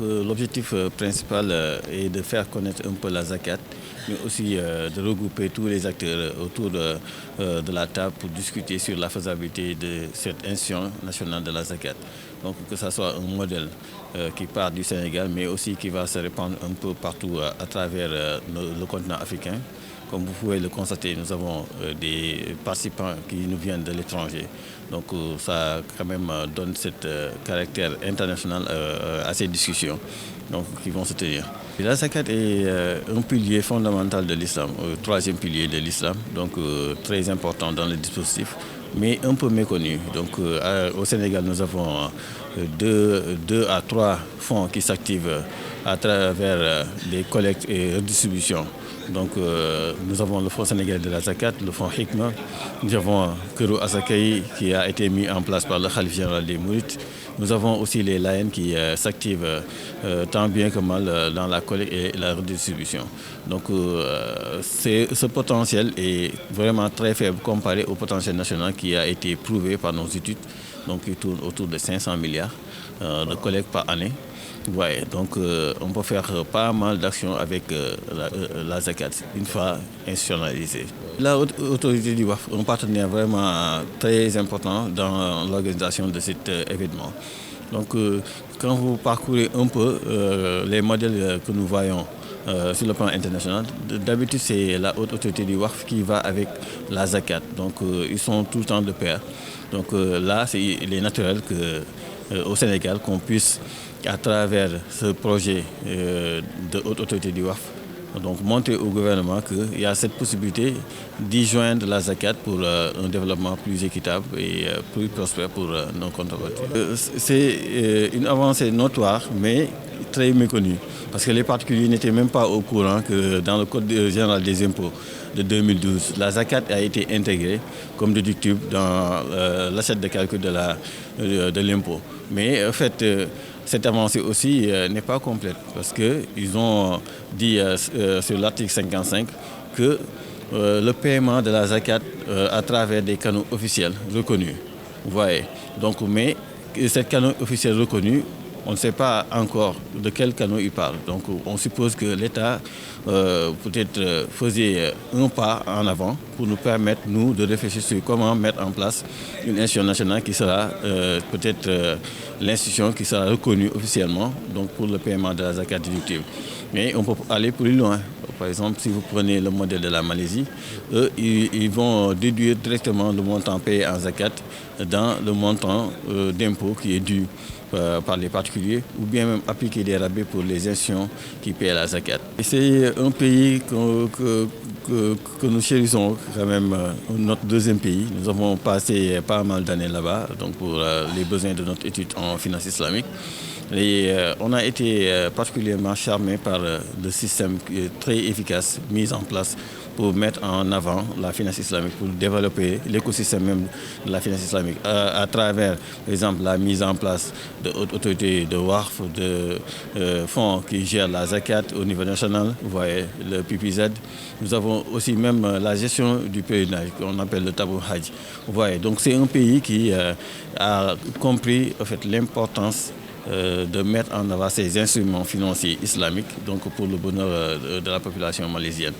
l'objectif principal est de faire connaître un peu la zakat, mais aussi de regrouper tous les acteurs autour de la table pour discuter sur la faisabilité de cette institution nationale de la zakat. Donc que ce soit un modèle qui part du Sénégal, mais aussi qui va se répandre un peu partout à travers le continent africain. Comme vous pouvez le constater, nous avons des participants qui nous viennent de l'étranger. Donc ça quand même donne ce caractère international à ces discussions qui vont se tenir. La zakat est un pilier fondamental de l'islam, troisième pilier de l'islam, donc très important dans le dispositif, mais un peu méconnu. Donc au Sénégal, nous avons deux à trois fonds qui s'activent à travers des collectes et redistributions. Donc nous avons le Fonds sénégalais de la zakat, le Fonds Hikma, nous avons Kero Azakaï qui a été mis en place par le Khalif général des Mourides. Nous avons aussi les Layen qui s'activent tant bien que mal dans la collecte et la redistribution. Donc ce potentiel est vraiment très faible comparé au potentiel national qui a été prouvé par nos études, donc qui tourne autour de 500 milliards de collecte par année. Ouais, donc on peut faire pas mal d'actions avec la zakat une fois institutionnalisée. La autorité du WAF est un partenaire vraiment très important dans l'organisation de cet événement. Donc quand vous parcourez un peu les modèles que nous voyons sur le plan international, d'habitude c'est la haute autorité du WAF qui va avec la zakat. Donc ils sont tout le temps de pair. Donc là, il est naturel qu'au Sénégal, qu'on puisse à travers ce projet de haute autorité du WAF, donc montrer au gouvernement qu'il y a cette possibilité d'y joindre la zakat pour un développement plus équitable et plus prospère pour nos compatriotes. C'est une avancée notoire, mais très méconnue, parce que les particuliers n'étaient même pas au courant que dans le Code général des impôts de 2012, la zakat a été intégrée comme déductible dans l'assiette de calcul de l'impôt. Mais en fait, cette avancée aussi n'est pas complète parce qu'ils ont dit sur l'article 55 que le paiement de la zakat à travers des canaux officiels reconnus. Vous voyez. Donc, mais ces canaux officiels reconnus, on ne sait pas encore de quel canal il parle. Donc on suppose que l'État peut-être faisait un pas en avant pour nous permettre, nous, de réfléchir sur comment mettre en place une institution nationale qui sera peut-être l'institution qui sera reconnue officiellement donc pour le paiement de la zakat déductible. Mais on peut aller plus loin. Par exemple, si vous prenez le modèle de la Malaisie, eux, ils vont déduire directement le montant payé en zakat dans le montant d'impôt qui est dû par les particuliers, ou bien même appliquer des rabais pour les institutions qui paient la zakat. C'est un pays que nous chérissons quand même, notre deuxième pays. Nous avons passé pas mal d'années là-bas donc pour les besoins de notre étude en finance islamique. Et on a été particulièrement charmé par le système très efficace mis en place pour mettre en avant la finance islamique, pour développer l'écosystème même de la finance islamique à travers, par exemple, la mise en place d'autorités de WARF, de fonds qui gèrent la zakat au niveau national, vous voyez, le PPZ. Nous avons aussi même la gestion du pèlerinage qu'on appelle le tabou hajj. Vous voyez, donc c'est un pays qui a compris en fait, l'importance de mettre en avant ces instruments financiers islamiques donc pour le bonheur de la population malaisienne.